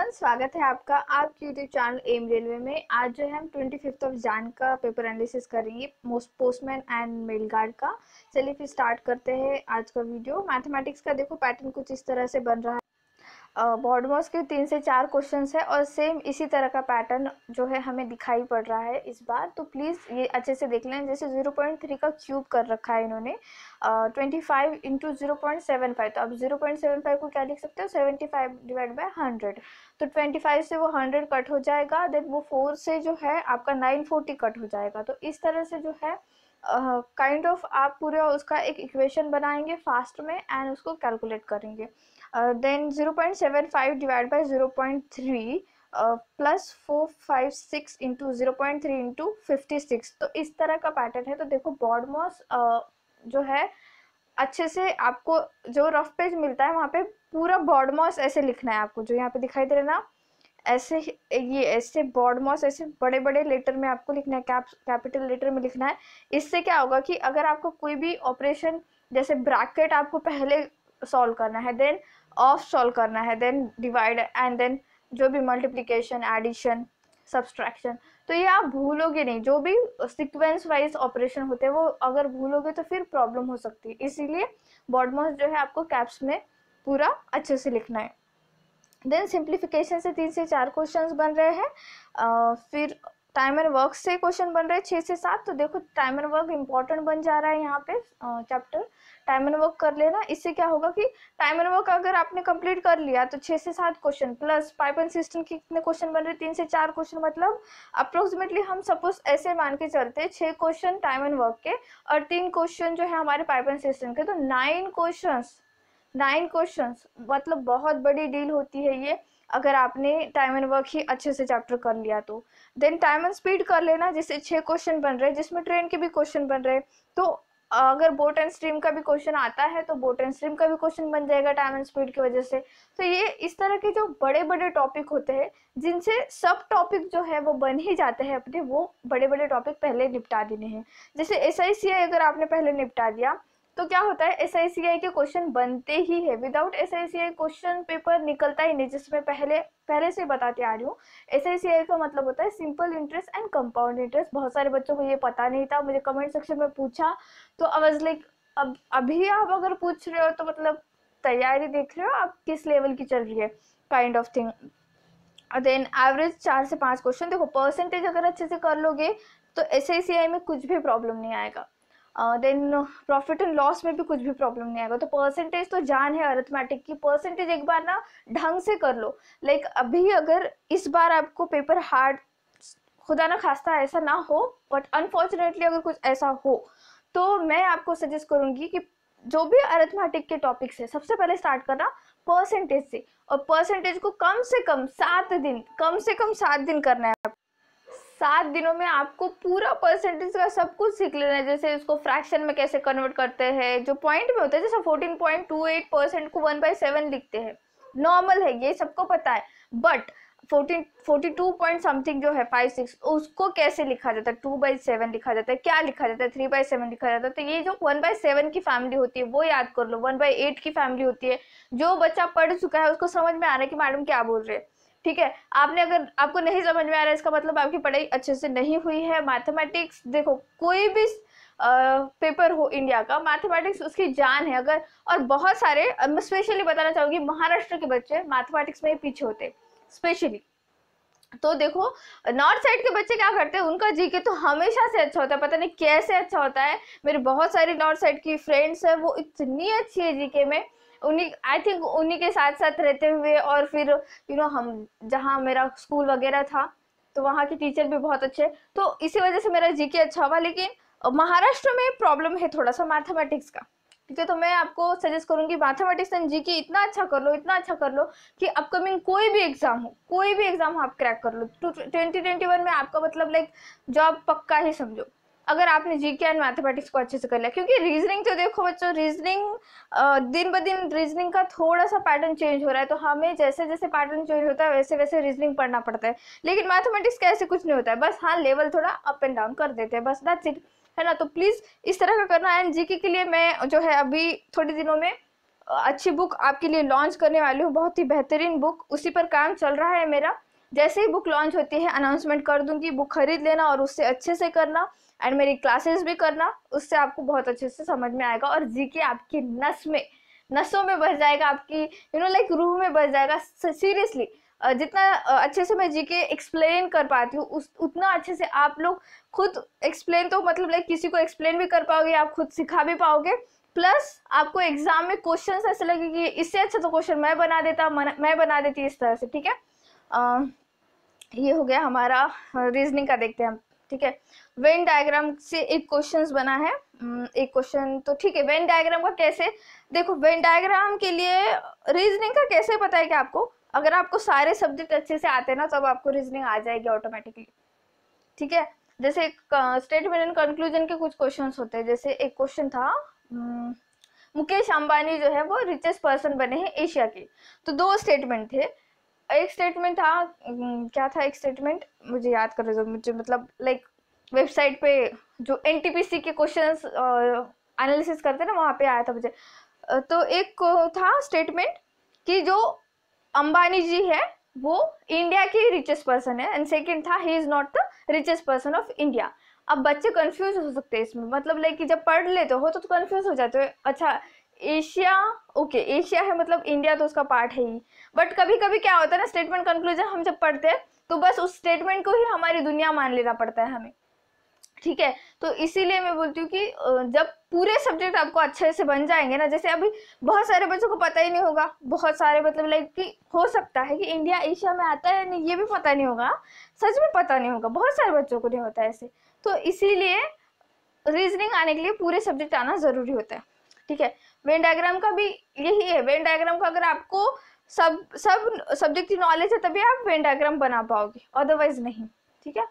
Everyone, स्वागत है आपका आपके यूट्यूब चैनल एम रेलवे में। आज जो है हम 25 जैन का पेपर एनालिसिस करेंगे पोस्टमैन एंड मेल गार्ड का। चलिए फिर स्टार्ट करते हैं आज का वीडियो। मैथमेटिक्स का देखो पैटर्न कुछ इस तरह से बन रहा है। बोर्ड मॉस के 3 से 4 क्वेश्चंस है और सेम इसी तरह का पैटर्न जो है हमें दिखाई पड़ रहा है इस बार। तो प्लीज़ ये अच्छे से देख लें। जैसे 0.3 का क्यूब कर रखा है इन्होंने 25 इंटू 0.75। तो अब 0.75 को क्या लिख सकते हो, 75 डिवाइड बाय 100। तो 25 से वो 100 कट हो जाएगा, देन वो 4 से जो है आपका 940 कट हो जाएगा। तो इस तरह से जो है काइंड ऑफ आप पूरा उसका एक इक्वेशन बनाएंगे फास्ट में एंड उसको कैलकुलेट करेंगे। Then 0.75 divide by 0.3 plus 456 into 0.3 into 56। तो इस तरह का पैटर्न है। तो देखो बॉड मॉस जो है अच्छे से आपको जो रफ पेज मिलता है वहाँ पे पूरा बॉड मॉस ऐसे लिखना है आपको, जो यहाँ पे दिखाई दे रहा है ना, ऐसे ये ऐसे बॉड मॉस ऐसे बड़े बड़े लेटर में आपको लिखना है, कैपिटल लेटर में लिखना है। इससे क्या होगा कि अगर आपको कोई भी ऑपरेशन जैसे ब्रैकेट आपको पहले सॉल्व करना है, देन ऑफ सॉल्व करना है, देन डिवाइड एंड देन जो भी मल्टीप्लिकेशन, एडिशन, सब्सट्रैक्शन, तो ये आप भूलोगे नहीं। जो भी सीक्वेंस वाइज ऑपरेशन होते हैं वो अगर भूलोगे तो फिर प्रॉब्लम हो सकती है। इसीलिए बॉड मॉस जो है आपको कैप्स में पूरा अच्छे से लिखना है। देन सिंप्लीफिकेशन से 3 से 4 क्वेश्चंस बन रहे हैं। फिर टाइम एंड वर्क से क्वेश्चन बन रहे हैं 6 से 7। तो देखो टाइम एंड वर्क इंपॉर्टेंट बन जा रहा है यहाँ पे चैप्टर। टाइम एंड वर्क कर लेना। इससे क्या होगा कि टाइम एंड वर्क अगर आपने कंप्लीट कर लिया तो 6 से 7 question plus pipe and system के कितने क्वेश्चन बन रहे हैं, 3 से 4 क्वेश्चन। मतलब अप्रोक्सीमेटली हम सपोज ऐसे मान के चलते 6 क्वेश्चन टाइम एंड वर्क के और 3 क्वेश्चन जो है हमारे पाइप एंड सिस्टम के, तो 9 क्वेश्चंस मतलब बहुत बड़ी डील होती है ये अगर आपने टाइम एंड वर्क ही अच्छे से चैप्टर कर लिया तो। देन टाइम एंड स्पीड कर लेना, जिससे 6 क्वेश्चन बन रहे हैं जिसमें ट्रेन के भी क्वेश्चन बन रहे हैं। तो अगर बोट एंड स्ट्रीम का भी क्वेश्चन आता है तो बोट एंड स्ट्रीम का भी क्वेश्चन बन जाएगा टाइम एंड स्पीड की वजह से। तो ये इस तरह के जो बड़े बड़े टॉपिक होते हैं जिनसे सब टॉपिक जो है वो बन ही जाते हैं अपने, वो बड़े बड़े टॉपिक पहले निपटा देने हैं। जैसे SICI अगर आपने पहले निपटा दिया तो क्या होता है, SICI के क्वेश्चन बनते ही है। विदाउट SICI क्वेश्चन पेपर निकलता ही नहीं, जिसमें पहले से बताते आ रही हूँ। SICI का मतलब होता है simple interest and compound interest. बहुत सारे बच्चों को ये पता नहीं था, मुझे कमेंट सेक्शन में पूछा तो आई वाज लाइक अब अभी आप अगर पूछ रहे हो तो मतलब तैयारी देख रहे हो आप किस लेवल की चल रही है, kind of thing. Then average 4 से 5 क्वेश्चन। देखो परसेंटेज अगर अच्छे से कर लोगे तो SICI में कुछ भी प्रॉब्लम नहीं आएगा। देन प्रॉफिट एंड लॉस में भी कुछ भी प्रॉब्लम नहीं आएगा। तो परसेंटेज तो जान है अरिथमेटिक की। परसेंटेज एक बार ना ढंग से कर लो। लाइक अभी अगर इस बार आपको पेपर हार्ड, खुदा ना खास्ता ऐसा ना हो, बट अनफॉर्चुनेटली अगर कुछ ऐसा हो तो मैं आपको सजेस्ट करूंगी कि जो भी अरिथमेटिक के टॉपिक्स है सबसे पहले स्टार्ट करना परसेंटेज से। और परसेंटेज को कम से कम 7 दिन करना है। 7 दिनों में आपको पूरा परसेंटेज का सब कुछ सीख लेना है। जैसे इसको फ्रैक्शन में कैसे कन्वर्ट करते हैं, जो पॉइंट में होता है, जैसे 14.28% को 1/7 लिखते हैं, नॉर्मल है, ये सबको पता है। बट 42 पॉइंट समथिंग जो है 56, उसको कैसे लिखा जाता है, 2/7 लिखा जाता है, क्या लिखा जाता है, 3/7 लिखा जाता है। तो ये जो 1/7 की फैमिली होती है वो याद कर लो, 1/8 की फैमिली होती है। जो बच्चा पढ़ चुका है उसको समझ में आ रहा है कि मैडम क्या बोल रहे हैं, ठीक है। आपने अगर आपको नहीं समझ में आ रहा है इसका मतलब आपकी पढ़ाई अच्छे से नहीं हुई है। मैथमेटिक्स देखो कोई भी पेपर हो इंडिया का, मैथमेटिक्स उसकी जान है। अगर और बहुत सारे मैं स्पेशली बताना चाहूंगी, महाराष्ट्र के बच्चे मैथमेटिक्स में ही पीछे होते स्पेशली। तो देखो नॉर्थ साइड के बच्चे क्या करते हैं, उनका जीके तो हमेशा से अच्छा होता है, पता नहीं कैसे अच्छा होता है। मेरे बहुत सारी नॉर्थ साइड की फ्रेंड्स है, वो इतनी अच्छी है जीके में। उन्हीं आई थिंक उन्हीं के साथ साथ रहते हुए, और फिर हम जहाँ मेरा स्कूल वगैरह था तो वहाँ के टीचर भी बहुत अच्छे, तो इसी वजह से मेरा जीके अच्छा हुआ। लेकिन महाराष्ट्र में प्रॉब्लम है थोड़ा सा मैथमेटिक्स का, ठीक है। तो मैं आपको सजेस्ट करूंगी मैथमेटिक्स एंड जीके इतना अच्छा कर लो कि अपकमिंग कोई भी एग्जाम आप क्रैक कर लो। 2021 में आपका मतलब लाइक जॉब पक्का ही समझो, अगर आपने जीके एंड मैथमेटिक्स को अच्छे से कर लिया। क्योंकि रीजनिंग तो देखो बच्चों, रीजनिंग दिन ब दिन रीजनिंग का थोड़ा सा पैटर्न चेंज हो रहा है, तो हमें जैसे जैसे पैटर्न चेंज होता है वैसे वैसे रीजनिंग पढ़ना पड़ता है। लेकिन मैथमेटिक्स का ऐसे कुछ नहीं होता है, बस हाँ लेवल थोड़ा अप एंड डाउन कर देते हैं, बस दैट्स इट, है ना। तो प्लीज इस तरह का करना। एंड जीके के लिए मैं जो है अभी थोड़े दिनों में अच्छी बुक आपके लिए लॉन्च करने वाली हूँ, बहुत ही बेहतरीन बुक, उसी पर काम चल रहा है मेरा। जैसे ही बुक लॉन्च होती है अनाउंसमेंट कर दूंगी, बुक खरीद लेना और उससे अच्छे से करना, एंड मेरी क्लासेस भी करना, उससे आपको बहुत अच्छे से समझ में आएगा और जीके आपकी नसों में बस जाएगा, आपकी लाइक रूह में बस जाएगा। सीरियसली जितना अच्छे से मैं जीके एक्सप्लेन कर पाती हूँ उतना अच्छे से आप लोग खुद एक्सप्लेन, तो मतलब लाइक किसी को एक्सप्लेन भी कर पाओगे, आप खुद सिखा भी पाओगे, प्लस आपको एग्जाम में क्वेश्चंस ऐसे लगे कि इससे अच्छा तो क्वेश्चन मैं बना देती इस तरह से। ठीक है, ये हो गया हमारा रीजनिंग का। देखते हैं हम, ठीक है। वेन डायग्राम से एक क्वेश्चन बना है, एक क्वेश्चन तो ठीक है। वेन डायग्राम का कैसे, देखो वेन डायग्राम के लिए रीजनिंग का कैसे पता है कि आपको, अगर आपको सारे सब्जेक्ट अच्छे से आते हैं ना, तब आपको रीजनिंग आ जाएगी ऑटोमेटिकली। ठीक है, जैसे स्टेटमेंट एंड कंक्लूजन के कुछ क्वेश्चंस होते हैं। जैसे एक क्वेश्चन था, मुकेश अंबानी जो है वो रिचेस्ट पर्सन बने हैं एशिया के। तो दो स्टेटमेंट थे। एक स्टेटमेंट था, क्या था एक स्टेटमेंट, मुझे याद कर रहे, मुझे मतलब लाइक वेबसाइट पे जो एनटीपीसी के क्वेश्चंस एनालिसिस करते हैं ना, वहाँ पे आया था मुझे। तो एक था स्टेटमेंट कि जो अंबानी जी है वो इंडिया की रिचेस्ट पर्सन है, एंड सेकंड था he is not the richest person of India. अब बच्चे कंफ्यूज हो सकते हैं इसमें, मतलब लाइक कि जब पढ़ लेते हो तो कंफ्यूज हो जाते हो। अच्छा एशिया, ओके एशिया है मतलब इंडिया तो उसका पार्ट है ही, बट कभी कभी क्या होता है ना, स्टेटमेंट कंक्लूजन हम जब पढ़ते हैं तो बस उस स्टेटमेंट को ही हमारी दुनिया मान लेना पड़ता है हमें। ठीक है, तो इसीलिए मैं बोलती हूँ कि जब पूरे सब्जेक्ट आपको अच्छे से बन जाएंगे ना, जैसे अभी बहुत सारे बच्चों को पता ही नहीं होगा, बहुत सारे मतलब लाइक कि हो सकता है कि इंडिया एशिया में आता है नहीं, ये भी पता नहीं होगा, सच में पता नहीं होगा, बहुत सारे बच्चों को नहीं होता ऐसे। तो इसीलिए रीजनिंग आने के लिए पूरे सब्जेक्ट आना जरूरी होता है। ठीक है, वेन डायग्राम का भी यही है। वेन डायग्राम का अगर आपको सब सब्जेक्ट की नॉलेज है तभी आप वेन डायग्राम बना पाओगे, अदरवाइज नहीं। ठीक है,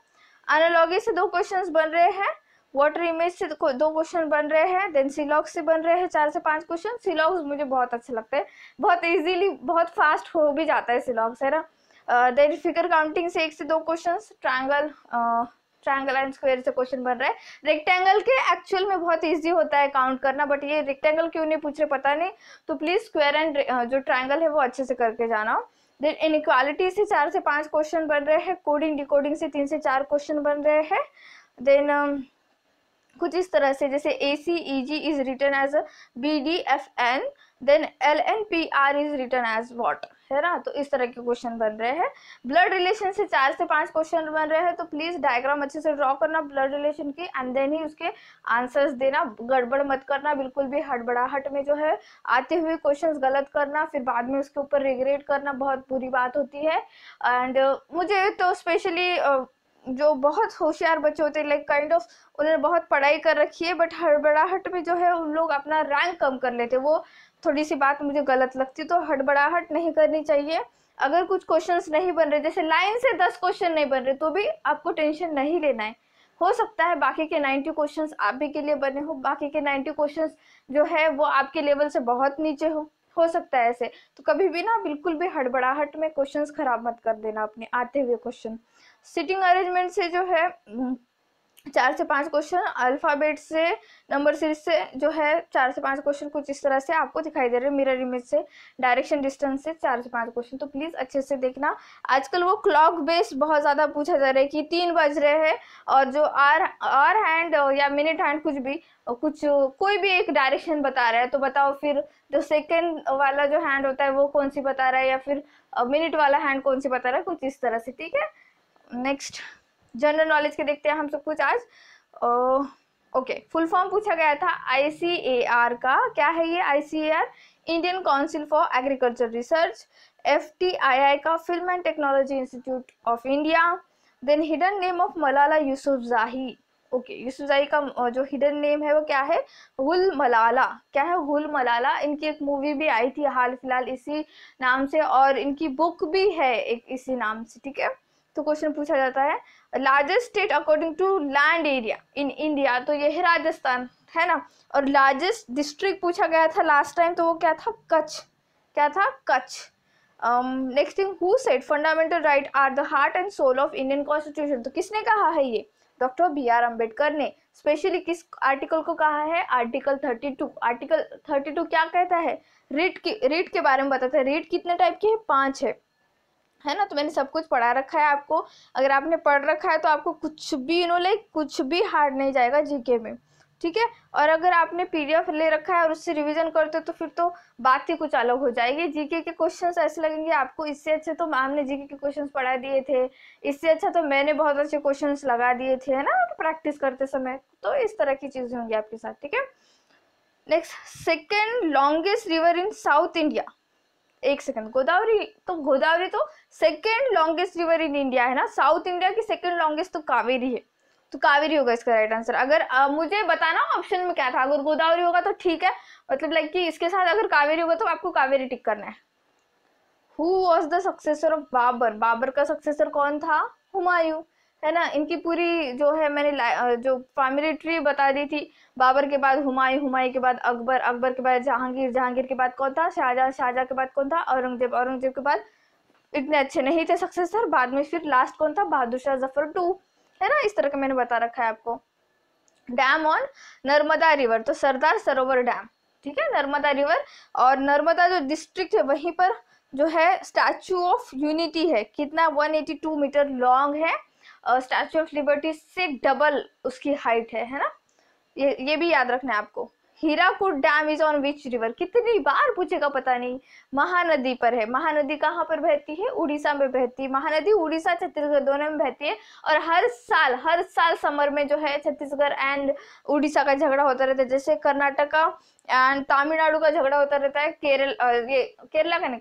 एनालॉगी से दो क्वेश्चंस बन रहे हैं, वाटर इमेज से दो क्वेश्चन बन रहे हैं, देन सिलॉग्स से बन रहे हैं 4 से 5 क्वेश्चन। सिलॉग्स मुझे बहुत अच्छे लगते हैं, बहुत इजीली बहुत फास्ट हो भी जाता है सिलॉग्स, है ना। देन फिगर काउंटिंग से 1 से 2 क्वेश्चन, ट्रायंगल एंड स्क्वायर से क्वेश्चन बन रहा है। रेक्टेंगल के एक्चुअल में बहुत इजी होता है काउंट करना, बट ये रेक्टेंगल क्यों नहीं पूछ रहे पता नहीं, तो प्लीज स्क्वायर एंड जो ट्रायंगल है वो अच्छे से करके जाना। देन इनइक्वालिटी से 4 से 5 क्वेश्चन बन रहे हैं, कोडिंग डिकोडिंग से 3 से 4 क्वेश्चन बन रहे हैं। देन कुछ इस तरह से, जैसे ACEG is written as BDFN, then LNPR is written as what, है ना। तो इस तरह के क्वेश्चन बन रहे हैं। ब्लड रिलेशन से 4 से 5 क्वेश्चन बन रहे हैं, तो प्लीज डायग्राम अच्छे से ड्रॉ करना ब्लड रिलेशन की, एंड देन ही उसके आंसर्स देना, गड़बड़ मत करना बिल्कुल भी, हड़बड़ाहट में जो है आते हुए क्वेश्चंस गलत करना, फिर बाद में उसके ऊपर रिग्रेट करना बहुत बुरी बात होती है। एंड मुझे तो स्पेशली जो बहुत होशियार बच्चे होते हैं, लाइक काइंड ऑफ उन्होंने बहुत पढ़ाई कर रखी है बट हड़बड़ाहट में जो है उन लोग अपना रैंक कम कर लेते, वो थोड़ी सी बात मुझे गलत लगती। तो हड़बड़ाहट नहीं करनी चाहिए। अगर कुछ क्वेश्चंस नहीं बन रहे, जैसे लाइन से 10 क्वेश्चन नहीं बन रहे, तो भी आपको टेंशन नहीं लेना है। हो सकता है बाकी के 90 क्वेश्चंस आप भी के लिए बने हो, बाकी के 90 क्वेश्चंस जो है वो आपके लेवल से बहुत नीचे हो सकता है ऐसे। तो कभी भी ना बिल्कुल भी हड़बड़ाहट में क्वेश्चंस खराब मत कर देना अपने आते हुए क्वेश्चन। सिटिंग अरेंजमेंट से जो है 4 से 5 क्वेश्चन, अल्फाबेट से नंबर सीरीज से जो है 4 से 5 क्वेश्चन कुछ इस तरह से आपको दिखाई दे रहे हैं। मिरर इमेज से, डायरेक्शन डिस्टेंस से 4 से 5 क्वेश्चन, तो प्लीज अच्छे से देखना। आजकल वो क्लॉक बेस्ड बहुत ज्यादा पूछा जा रहा है कि 3 बज रहे हैं, और जो आर हैंड या मिनट हैंड कुछ भी कोई भी एक डायरेक्शन बता रहा है, तो बताओ फिर जो सेकेंड वाला जो हैंड होता है वो कौन सी बता रहा है, या फिर मिनट वाला हैंड कौन सी बता रहा है, कुछ इस तरह से। ठीक है, नेक्स्ट जनरल नॉलेज के देखते हैं हम सब कुछ आज। ओके, फुल फॉर्म पूछा गया था ICAR का, क्या है ये ICAR, Indian council for agriculture research. FTII का film and technology institute of India. Then hidden name of Malala Yousafzai, okay Yousafzai का जो हिडन नेम है वो क्या है, गुल मलाला। क्या है, गुल मलाला। इनकी एक मूवी भी आई थी हाल फिलहाल इसी नाम से, और इनकी बुक भी है एक इसी नाम से। ठीक है, तो क्वेश्चन पूछा जाता है largest state according to land area in India, तो ये है राजस्थान, है ना। और लार्जेस्ट डिस्ट्रिक्ट पूछा गया था लास्ट टाइम, तो वो क्या था, कच्छ। क्या था, Kutch. Next thing, who said fundamental right are the heart and soul of Indian constitution, तो किसने कहा है ये, डॉक्टर BR अम्बेडकर ने। स्पेशली किस आर्टिकल को कहा है, आर्टिकल 32। आर्टिकल 32 क्या कहता है, रीट के बारे में बताता है। रीट कितने टाइप की है, 5 है ना। तो मैंने सब कुछ पढ़ा रखा है आपको, अगर आपने पढ़ रखा है तो आपको कुछ भी कुछ भी हार्ड नहीं जाएगा जीके में, ठीक है। और अगर आपने पीडीएफ ले रखा है और उससे रिवीजन करते हो तो फिर तो बात ही कुछ अलग हो जाएगी। जीके के क्वेश्चंस ऐसे लगेंगे आपको, इससे अच्छे तो मैम ने जीके के क्वेश्चंस पढ़ा दिए थे, इससे अच्छा तो मैंने बहुत अच्छे क्वेश्चंस लगा दिए थे, है ना, प्रैक्टिस करते समय। तो इस तरह की चीजें होंगी आपके साथ, ठीक है। Next, second longest river in south India. एक सेकंड, गोदावरी तो second longest river in India है ना। साउथ इंडिया की सेकेंड लॉन्गेस्ट तो कावेरी है, तो कावेरी होगा इसका राइट आंसर। अगर मुझे बताना ऑप्शन में क्या था, अगर गोदावरी होगा तो ठीक है, मतलब लाइक कि इसके साथ अगर कावेरी होगा तो आपको कावेरी टिक करना है। Who was the successor of Babur, Babur का सक्सेसर कौन था, हुमायूं, है ना। इनकी पूरी जो है मैंने जो फैमिली ट्री बता दी थी। बाबर के बाद हुमायूं, हुमायूं के बाद अकबर, अकबर के बाद जहांगीर, जहांगीर के बाद कौन था, शाहजहां, शाहजहां के बाद कौन था, औरंगजेब, औरंगजेब के बाद इतने अच्छे नहीं थे सक्सेसर, बाद में फिर लास्ट कौन था, बहादुर शाह जफर 2, है ना। इस तरह का मैंने बता रखा है आपको। डैम ऑन नर्मदा रिवर, तो सरदार सरोवर डैम, ठीक है, नर्मदा रिवर। और नर्मदा जो डिस्ट्रिक्ट है वहीं पर जो है स्टैचू ऑफ यूनिटी है, कितना 182 मीटर लॉन्ग है। स्टैचू ऑफ लिबर्टी से डबल उसकी हाइट है ना। ये भी याद रखना है आपको। Hirakud dam is on which river, कितनी बार पूछेगा पता नहीं। महानदी पर है। महानदी कहाँ पर बहती है, उड़ीसा में बहती है। महानदी उड़ीसा छत्तीसगढ़ दोनों में बहती है। और हर साल समर में जो है छत्तीसगढ़ एंड उड़ीसा का झगड़ा होता रहता है। जैसे कर्नाटका एंड तमिलनाडु का झगड़ा होता रहता है, ये केरला का नहीं,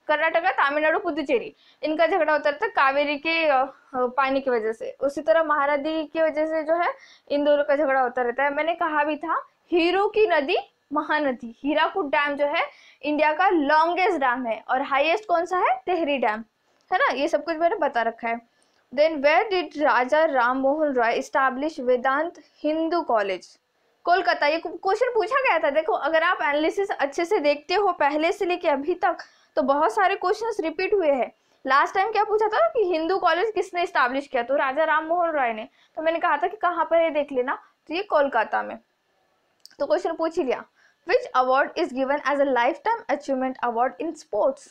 कर्नाटका, तमिलनाडु, पुदुचेरी, इनका झगड़ा होता रहता है कावेरी के पानी की वजह से। उसी तरह महानदी की वजह से जो है इन दोनों का झगड़ा होता रहता है। मैंने कहा भी था हीरो की नदी महानदी। हीराकुड डैम जो है इंडिया का लॉन्गेस्ट डैम है। और हाईएस्ट कौन सा है, टेहरी डैम, है ना। ये सब कुछ मैंने बता रखा है। Then where did Raja Ram Mohan Roy establish Vedanta Hindu college, Kolkata. ये क्वेश्चन पूछा गया था। देखो अगर आप एनालिसिस अच्छे से देखते हो पहले से लेके अभी तक, तो बहुत सारे क्वेश्चंस रिपीट हुए हैं। लास्ट टाइम क्या पूछा था कि हिंदू कॉलेज किसने स्टैब्लिश किया, तो राजा राम मोहन रॉय ने। तो मैंने कहा था कि कहाँ पर है देख लेना, तो ये कोलकाता में। तो क्वेश्चन पूछ ही लिया। Which award is given as a life time achievement award in sports,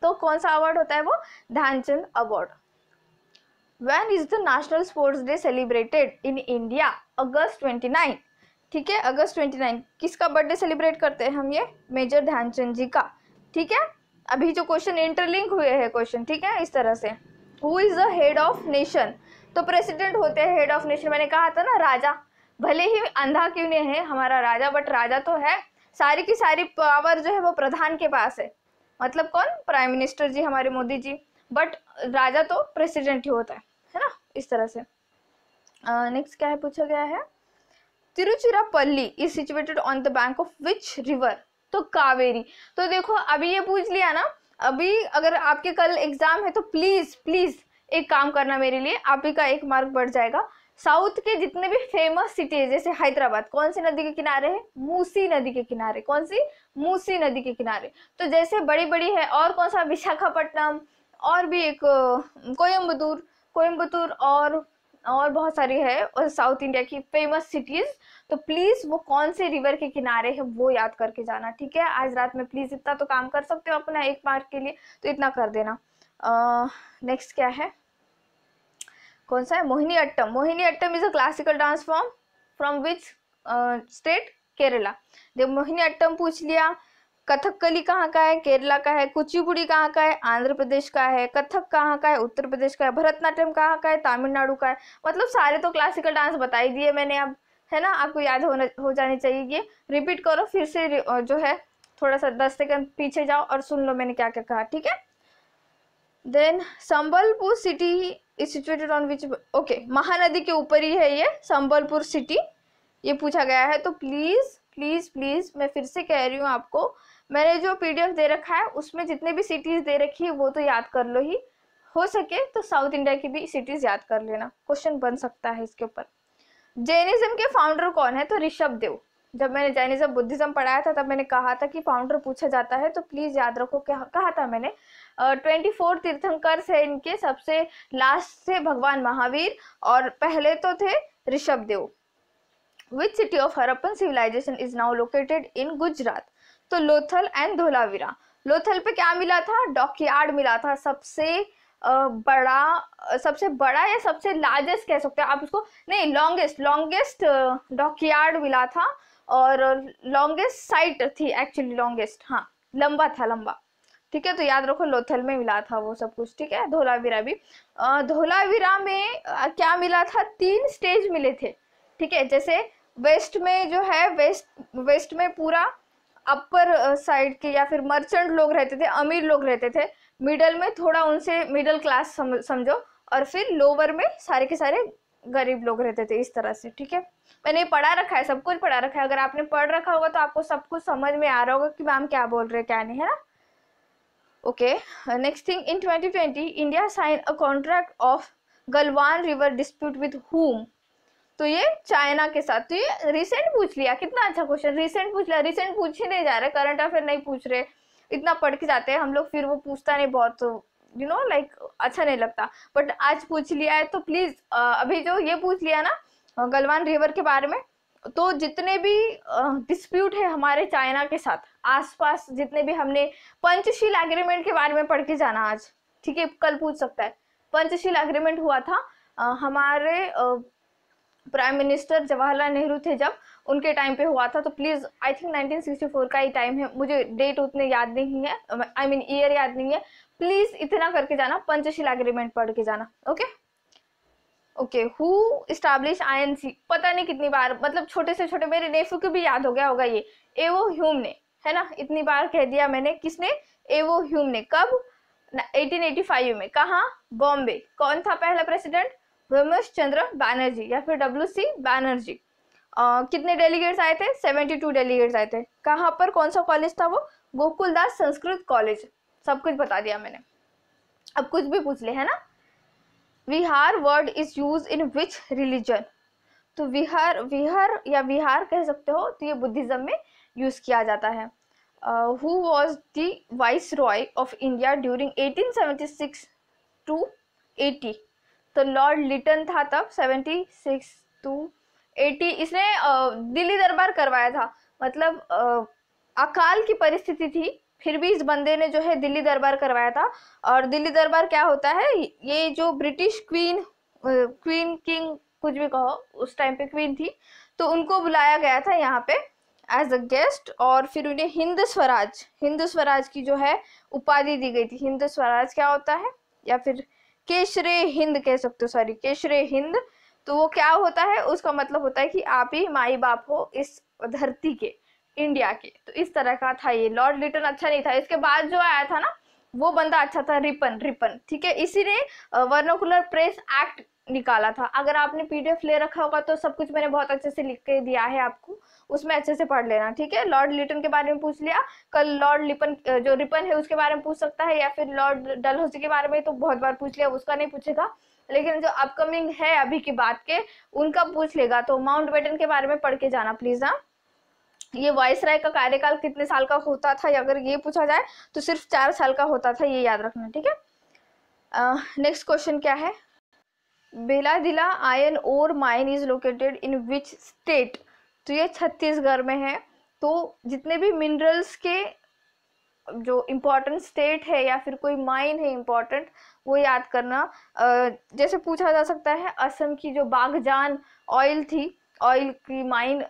तो कौन सा अवार्ड होता है वो, Dhyan Chand award. When is the National Sports Day celebrated in India? अगस्त 29, ठीक है, अगस्त 29। किसका बर्थडे सेलिब्रेट करते हैं हम, ये मेजर ध्यानचंद जी का, ठीक है। अभी जो क्वेश्चन इंटरलिंक हुए हैं क्वेश्चन, ठीक है, इस तरह से। Who is the head of nation, तो प्रेसिडेंट होते हैं हेड ऑफ नेशन। मैंने कहा था ना राजा, भले ही अंधा क्यों नहीं है हमारा राजा, बट राजा तो है। सारी की सारी पावर जो है वो प्रधान के पास है, मतलब कौन, प्राइम मिनिस्टर जी हमारे मोदी जी, बट राजा तो प्रेसिडेंट ही होता है ना, इस तरह से। नेक्स्ट क्या है पूछा गया है, Tiruchirappalli is situated on the bank of which river, तो कावेरी। तो देखो अभी ये पूछ लिया ना, अभी अगर आपके कल एग्जाम है तो प्लीज प्लीज एक काम करना मेरे लिए, आप ही का 1 मार्क बढ़ जाएगा। साउथ के जितने भी फेमस सिटी है, जैसे हैदराबाद कौन सी नदी के किनारे है, मूसी नदी के किनारे, कौन सी, मूसी नदी के किनारे। तो जैसे बड़ी बड़ी है, और कौन सा, विशाखापट्टनम, और भी एक कोयम्बतूर और बहुत सारी है और साउथ इंडिया की फेमस सिटीज। तो प्लीज वो कौन से रिवर के किनारे है वो याद करके जाना, ठीक है। आज रात में प्लीज इतना तो काम कर सकते हो अपना 1 मार्क के लिए, तो इतना कर देना। नेक्स्ट क्या है, कौन सा है, Mohiniyattam. Mohiniyattam is a classical dance form from which state, Kerala. जब मोहिनी अट्टम पूछ लिया। कथकली कहाँ का है, केरला का है। कुचिपुड़ी कहाँ का है, आंध्र प्रदेश का है। कथक कहाँ का है, उत्तर प्रदेश का है। भरतनाट्यम कहाँ का है, तमिलनाडु का है। मतलब सारे तो क्लासिकल डांस बता ही दिए मैंने अब, है ना। आपको याद हो जानी चाहिए। ये रिपीट करो फिर से, जो है थोड़ा सा 10 सेकंड पीछे जाओ और सुन लो मैंने क्या क्या कहा, ठीक है। Then Sambalpur city is situated on which, okay, Mahanadi के ऊपर ही है ये संबलपुर सिटी, ये पूछा गया है। तो प्लीज प्लीज प्लीज मैं फिर से कह रही हूँ आपको, मैंने जो पीडीएफ दे रखा है उसमें जितने भी सिटीज दे रखी है वो तो याद कर लो ही, हो सके तो साउथ इंडिया की भी सिटीज याद कर लेना, क्वेश्चन बन सकता है इसके ऊपर। जैनिज्म के फाउंडर कौन है, तो ऋषभ देव। जब मैंने जैनिज्म बुद्धिज्म पढ़ाया था तब मैंने कहा था कि फाउंडर पूछा जाता है, तो प्लीज याद रखो क्या कहा था मैंने। 24 तीर्थंकर है इनके, सबसे लास्ट से भगवान महावीर और पहले तो थे Rishabh Dev, which city of Harappan civilisation is now located in Gujarat? तो लोथल एंड धोलावीरा। लोथल पे क्या मिला था? डॉकयार्ड मिला था, सबसे बड़ा या सबसे लार्जेस्ट कह सकते हैं आप उसको, नहीं लॉन्गेस्ट डॉकयार्ड मिला था, और लॉन्गेस्ट साइट थी एक्चुअली, लॉन्गेस्ट, हाँ लंबा था, लंबा, ठीक है। तो याद रखो लोथल में मिला था वो सब कुछ, ठीक है। धोलावीरा भी, धोलावीरा में क्या मिला था? 3 स्टेज मिले थे, ठीक है। जैसे वेस्ट में जो है, वेस्ट में पूरा अपर साइड के या फिर मर्चेंट लोग रहते थे, अमीर लोग रहते थे, मिडल में थोड़ा उनसे मिडिल क्लास समझो, और फिर लोअर में सारे के सारे गरीब लोग रहते थे, इस तरह से, ठीक है। मैंने पढ़ा रखा है, सब कुछ पढ़ा रखा है, अगर आपने पढ़ रखा होगा तो आपको सब कुछ समझ में आ रहा होगा कि मैम क्या बोल रहे हैं क्या नहीं, है ना। Okay, next thing, in 2020 India sign a contract of Galwan river dispute with whom? तो ये चाइना के साथ। तो ये रिसेंट पूछ लिया, कितना अच्छा क्वेश्चन, रिसेंट पूछ लिया। रिसेंट पूछ ही नहीं जा रहे, करंट अफेयर नहीं पूछ रहे, इतना पढ़ के जाते हैं हम लोग, फिर वो पूछता नहीं बहुत, यू नो लाइक अच्छा नहीं लगता, बट आज पूछ लिया है तो प्लीज, अभी जो ये पूछ लिया ना गलवान रिवर के बारे में, तो जितने भी डिस्प्यूट है हमारे चाइना के साथ आसपास, जितने भी, हमने पंचशील एग्रीमेंट के बारे में पढ़ के जाना आज, ठीक है, कल पूछ सकता है। पंचशील एग्रीमेंट हुआ था हमारे प्राइम मिनिस्टर जवाहरलाल नेहरू थे जब, उनके टाइम पे हुआ था। तो प्लीज, आई थिंक 1964 का ही टाइम है, मुझे डेट उतने याद नहीं है, आई मीन ईयर याद नहीं है। प्लीज इतना करके जाना, पंचशील एग्रीमेंट पढ़ के जाना। Okay okay, who establish INC? पता नहीं कितनी बार, मतलब छोटे से छोटे, मेरे नेफू को भी याद हो गया होगा ये, एवो ह्यूम ने, है ना, इतनी बार कह दिया मैंने। किसने? एवो ह्यूम ने। कब? 1885 में। कहाँ? बॉम्बे। कौन था पहला प्रेसिडेंट? रमेश चंद्र बैनर्जी या फिर WC बैनर्जी। कितने डेलीगेट्स आए थे? 72 डेलीगेट्स आए थे। कहाँ पर, कौन सा कॉलेज था वो? गोकुलदास संस्कृत कॉलेज। सब कुछ बता दिया मैंने, अब कुछ भी पूछ ले, है ना। Vihara word is use in which religion? तो विहार या विहार कह सकते हो, तो ये बुद्धिज्म में यूज किया जाता है। Who was the vice Roy of India during 1876 to 80? तो लॉर्ड लिटन था तब, 76 to 80। इसने दिल्ली दरबार करवाया था, मतलब अकाल की परिस्थिति थी, फिर भी इस बंदे ने जो है दिल्ली दरबार करवाया था। और दिल्ली दरबार क्या होता है? ये जो ब्रिटिश क्वीन किंग कुछ भी कहो, उस टाइम पे क्वीन थी, तो उनको बुलाया गया था यहाँ पे एज अ गेस्ट, और फिर उन्हें हिंद स्वराज की जो है उपाधि दी गई थी। हिंद स्वराज क्या होता है? या फिर केशरे हिंद कह सकते हो, सॉरी, केशरे हिंद। तो वो क्या होता है? उसका मतलब होता है कि आप ही माई बाप हो इस धरती के, इंडिया के। तो इस तरह का था ये। लॉर्ड लिटन अच्छा नहीं था, इसके बाद जो आया था ना वो बंदा अच्छा था, रिपन, ठीक है। इसी ने वर्नाकुलर प्रेस एक्ट निकाला था। अगर आपने PDF ले रखा होगा तो सब कुछ मैंने बहुत अच्छे से लिख के दिया है आपको, उसमें अच्छे से पढ़ लेना, ठीक है। लॉर्ड लिटन के बारे में पूछ लिया, कल लॉर्ड लिपन जो रिपन है उसके बारे में पूछ सकता है, या फिर लॉर्ड डलहौसी के बारे में तो बहुत बार पूछ लिया, उसका नहीं पूछेगा, लेकिन जो अपकमिंग है अभी की बात के उनका पूछ लेगा। तो माउंटबेटन के बारे में पढ़ के जाना प्लीज। हाँ, ये वायसराय का कार्यकाल कितने साल का होता था, अगर ये पूछा जाए तो सिर्फ 4 साल का होता था, ये याद रखना, ठीक है। नेक्स्ट क्वेश्चन क्या है? Bailadila iron ore mine is located in which state? तो ये छत्तीसगढ़ में है। तो जितने भी मिनरल्स के जो इम्पोर्टेंट स्टेट है या फिर कोई माइन है इम्पोर्टेंट, वो याद करना। जैसे पूछा जा सकता है असम की जो बागजान ऑयल थी, ऑयल की माइन,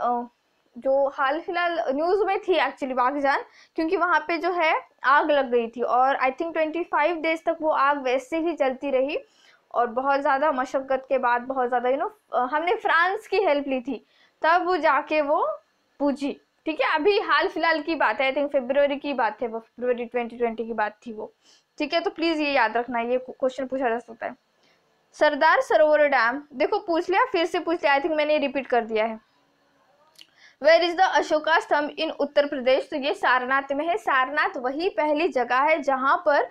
जो हाल फिलहाल न्यूज़ में थी एक्चुअली बागजान, क्योंकि वहाँ पे जो है आग लग गई थी, और आई थिंक 25 डेज तक वो आग वैसे ही जलती रही, और बहुत ज़्यादा मशक्क़त के बाद, बहुत ज़्यादा हमने फ्रांस की हेल्प ली थी, तब वो जाके वो बुझी, ठीक है। अभी हाल फिलहाल की बात है, आई थिंक फरवरी की बात है वो, फरवरी 2020 की बात थी वो, ठीक है। तो प्लीज़ ये याद रखना, ये क्वेश्चन पूछा जा सकता है। सरदार सरोवर डैम, देखो पूछ लिया, फिर से पूछ लिया, आई थिंक मैंने रिपीट कर दिया है। वेयर इज द अशोका स्तंभ इन उत्तर प्रदेश? तो ये सारनाथ में है। सारनाथ वही पहली जगह है जहां पर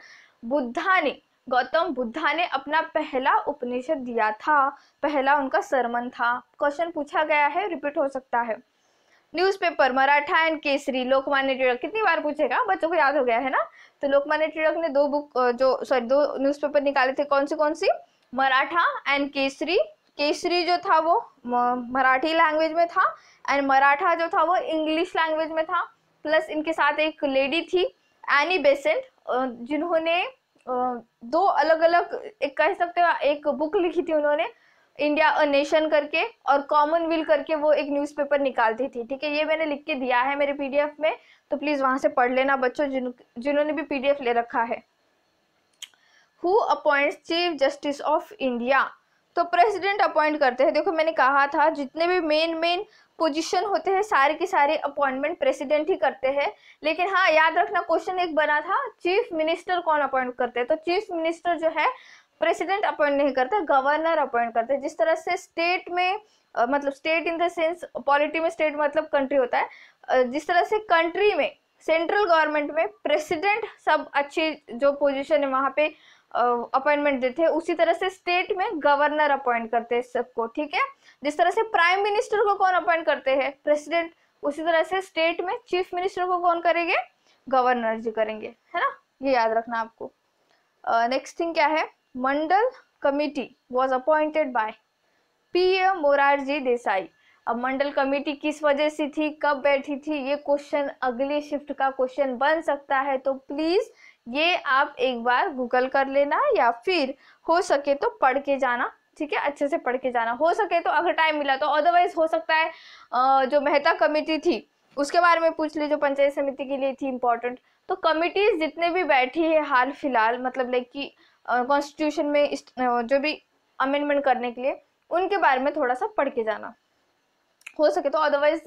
गौतम बुद्धा ने अपना पहला उपनिषद दिया था, पहला उनका सरमन था। क्वेश्चन पूछा गया है, रिपीट हो सकता है। न्यूज़पेपर, मराठा एंड केसरी, लोकमान्य तिलक, कितनी बार पूछेगा, बच्चों को याद हो गया है ना। तो लोकमान्य तिलक ने 2 न्यूज़पेपर निकाले थे, कौन सी? मराठा एंड केसरी, केसरी जो था वो मराठी लैंग्वेज में था, एंड मराठा जो था वो इंग्लिश लैंग्वेज में था। प्लस इनके साथ एक लेडी थी एनी बेसेंट, जिन्होंने दो अलग अलग, एक कह सकते हो एक बुक लिखी थी उन्होंने, इंडिया अ नेशन करके, और कॉमनवेल्थ करके वो एक न्यूज़पेपर निकालती थी। ठीक है, ये मैंने लिख के दिया है मेरे पीडीएफ में, तो प्लीज वहां से पढ़ लेना बच्चों जिन्होंने भी पीडीएफ ले रखा है। Who appoints chief justice of India? तो प्रेसिडेंट अपॉइंट करते हैं। देखो मैंने कहा था जितने भी मेन पोजीशन होते हैं सारे के सारे अपॉइंटमेंट प्रेसिडेंट ही करते हैं। लेकिन हाँ याद रखना, क्वेश्चन एक बना था चीफ मिनिस्टर कौन अपॉइंट करते हैं, तो चीफ मिनिस्टर जो है प्रेसिडेंट अपॉइंट नहीं करते, गवर्नर अपॉइंट करते हैं। जिस तरह से स्टेट में मतलब state in the sense polity में स्टेट मतलब कंट्री होता है, जिस तरह से कंट्री में सेंट्रल गवर्नमेंट में प्रेसिडेंट सब अच्छी जो पोजीशन है वहां पे अपॉइंटमेंट देते हैं, उसी तरह से स्टेट में गवर्नर अपॉइंट करते हैं सबको। ठीक है, जिस तरह से प्राइम मिनिस्टर को कौन अपॉइंट करते हैं, प्रेसिडेंट, उसी तरह से स्टेट में चीफ मिनिस्टर को कौन करेंगे, गवर्नर जी करेंगे, है ना, ये याद रखना आपको। नेक्स्ट थिंग क्या है, Mandal committee was appointed by PM Morarji Desai. अब मंडल कमेटी किस वजह से थी, कब बैठी थी, ये क्वेश्चन अगली शिफ्ट का क्वेश्चन बन सकता है, तो प्लीज ये आप एक बार गूगल कर लेना, या फिर हो सके तो पढ़ के जाना। ठीक है, अच्छे से पढ़ के जाना, हो सके तो अगर टाइम मिला तो, अदरवाइज हो सकता है जो मेहता कमेटी थी उसके बारे में पूछ ली, जो पंचायत समिति के लिए थी इंपॉर्टेंट। तो कमिटीज जितने भी बैठी है हाल फिलहाल, मतलब लाइक कि कॉन्स्टिट्यूशन में जो भी अमेंडमेंट करने के लिए, उनके बारे में थोड़ा सा पढ़ के जाना हो सके तो। अदरवाइज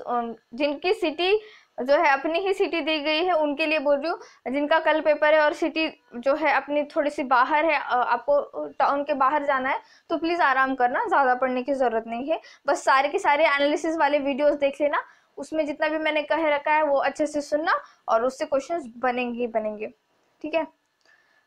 जिनकी सिटी जो है अपनी ही सिटी दी गई है उनके लिए बोल रही हूँ, जिनका कल पेपर है और सिटी जो है अपनी थोड़ी सी बाहर है, आपको टाउन के बाहर जाना है, तो प्लीज आराम करना, ज्यादा पढ़ने की जरूरत नहीं है। बस सारे के सारे एनालिसिस वाले वीडियोस देख लेना, उसमें जितना भी मैंने कह रखा है वो अच्छे से सुनना, और उससे क्वेश्चंस बनेंगे ही बनेंगे। ठीक है,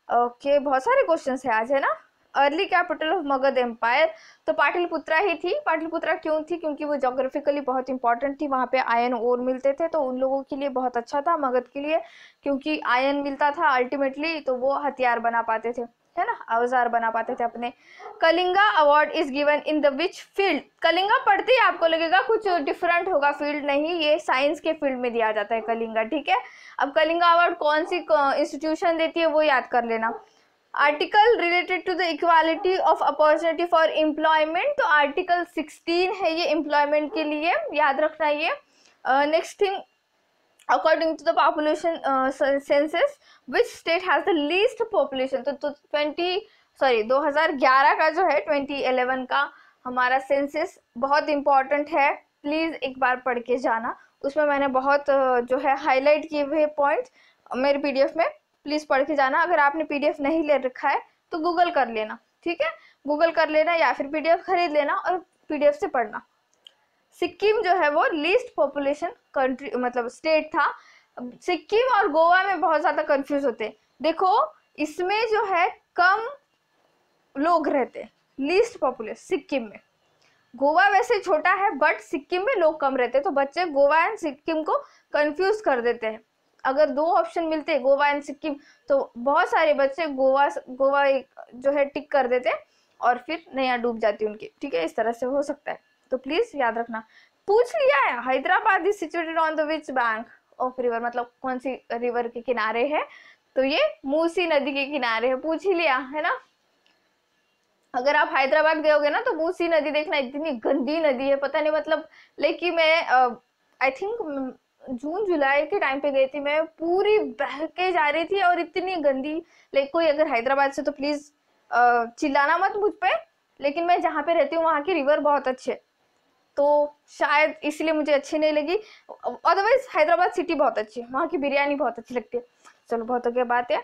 ओके, बहुत सारे क्वेश्चंस है आज, है ना। Early capital of Magadh empire, तो पाटलिपुत्रा ही थी। पाटलिपुत्रा क्यों थी, क्योंकि वो जोग्राफिकली बहुत इंपॉर्टेंट थी, वहाँ पे आयन ओर मिलते थे, तो उन लोगों के लिए बहुत अच्छा था मगध के लिए, क्योंकि आयन मिलता था अल्टीमेटली, तो वो हथियार बना पाते थे, है ना, औजार बना पाते थे अपने। Kalinga award is given in the which field? Kalinga पढ़ते ही आपको लगेगा कुछ डिफरेंट होगा, फील्ड नहीं, ये साइंस के फील्ड में दिया जाता है कलिंगा। ठीक है, अब कलिंगा अवार्ड कौन सी इंस्टीट्यूशन देती है वो याद कर लेना। Article related to the equality of opportunity for employment, तो आर्टिकल 16 है ये एम्प्लॉयमेंट के लिए, याद रखना ये। Next thing, according to the population census which state has the least population, तो 2011 का जो है 2011 का हमारा सेंसस बहुत इंपॉर्टेंट है, प्लीज एक बार पढ़ के जाना, उसमें मैंने बहुत जो है हाईलाइट किए हुए पॉइंट मेरे पीडीएफ में, प्लीज पढ़ के जाना। अगर आपने पीडीएफ नहीं ले रखा है तो गूगल कर लेना, ठीक है, गूगल कर लेना या फिर पीडीएफ खरीद लेना और पीडीएफ से पढ़ना। सिक्किम जो है वो लीस्ट पॉपुलेशन कंट्री मतलब स्टेट था। सिक्किम और गोवा में बहुत ज्यादा कंफ्यूज होते हैं। देखो इसमें जो है कम लोग रहते, लीस्ट पॉपुलेशन सिक्किम में। गोवा वैसे छोटा है बट सिक्किम में लोग कम रहते, तो बच्चे गोवा एंड सिक्किम को कंफ्यूज कर देते हैं। अगर दो ऑप्शन मिलते हैं गोवा एंड सिक्किम, तो बहुत सारे बच्चे गोवा जो है टिक कर देते और फिर नैया डूब जाती उनकी। ठीक है, इस तरह से हो सकता है, तो प्लीज याद रखना। पूछ लिया है, Hyderabad is situated on the which bank of river, मतलब कौन सी रिवर के किनारे है, तो ये मूसी नदी के किनारे है, पूछ ही लिया है ना। अगर आप हैदराबाद गए होगे ना तो मूसी नदी देखना, इतनी गंदी नदी है, पता नहीं मतलब, लेकिन मैं आई थिंक जून जुलाई के टाइम पे गई थी मैं, पूरी बह के जा रही थी और इतनी गंदी। लाइक कोई अगर हैदराबाद से तो प्लीज चिल्लाना मत मुझ पे, लेकिन मैं जहाँ पे रहती हूँ वहाँ की रिवर बहुत अच्छे, तो शायद इसलिए मुझे अच्छी नहीं लगी। अदरवाइज हैदराबाद सिटी बहुत अच्छी है, वहाँ की बिरयानी बहुत अच्छी लगती है। चलो बहुत हो गया बात है।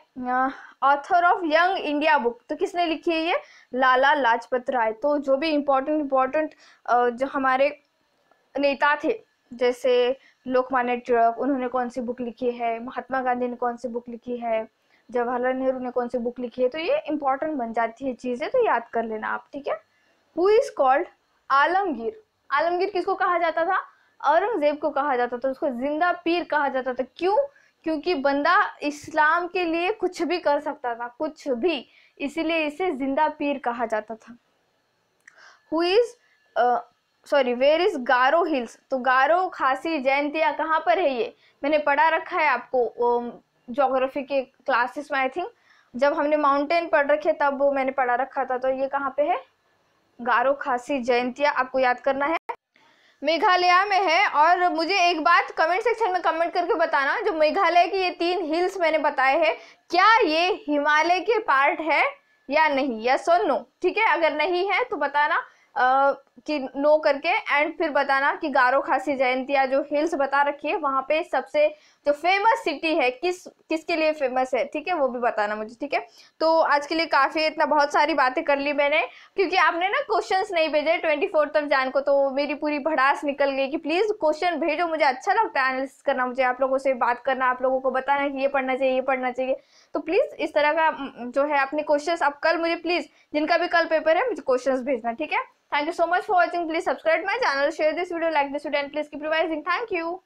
Author of young India book, तो किसने लिखी है ये, लाला लाजपत राय। तो जो भी इम्पोर्टेंट जो हमारे नेता थे, जैसे लोकमान्य तिलक, उन्होंने कौन सी बुक लिखी है, महात्मा गांधी ने कौन सी बुक लिखी है, जवाहरलाल नेहरू ने कौन सी बुक लिखी है, तो ये इंपॉर्टेंट बन जाती है चीजें, तो याद कर लेना आप। ठीक है, who is called Alamgir. Alamgir किसको कहा जाता था, औरंगजेब को कहा जाता था, उसको जिंदा पीर कहा जाता था। क्यों, क्योंकि बंदा इस्लाम के लिए कुछ भी कर सकता था, कुछ भी, इसीलिए इसे जिंदा पीर कहा जाता था। Who is sorry where is Garo hills, तो गारो खासी जयंतिया कहाँ पर है ये मैंने पढ़ा रखा है आपको ज्योग्राफी के क्लासेस में, आई थिंक जब हमने माउंटेन पढ़ रखे तब वो मैंने पढ़ा रखा था। तो ये कहाँ पे है, गारो खासी जयंतिया आपको याद करना है, मेघालय में है। और मुझे एक बात कमेंट सेक्शन में कमेंट करके बताना, जो मेघालय की ये 3 हिल्स मैंने बताए हैं क्या ये हिमालय के पार्ट है या नहीं, यस और नो, ठीक है। अगर नहीं है तो बताना कि नो करके, एंड फिर बताना कि गारो खासी जयंतिया जो हिल्स बता रखी है वहां पे सबसे जो फेमस सिटी है किसके लिए फेमस है, ठीक है, वो भी बताना मुझे, ठीक है। तो आज के लिए काफी, इतना बहुत सारी बातें कर ली मैंने, क्योंकि आपने ना क्वेश्चंस नहीं भेजे 24 जान को, तो मेरी पूरी भड़ास निकल गई कि प्लीज क्वेश्चन भेजो, मुझे अच्छा लगता है एनालिसिस करना, मुझे आप लोगों से बात करना, आप लोगों को बताना कि ये पढ़ना चाहिए ये पढ़ना चाहिए। तो प्लीज इस तरह का जो है अपने क्वेश्चंस आप कल मुझे प्लीज, जिनका भी कल पेपर है मुझे क्वेश्चंस भेजना, ठीक है। Thank you so much for watching. Please subscribe my channel, share this video, like this video, and please keep revising. Thank you.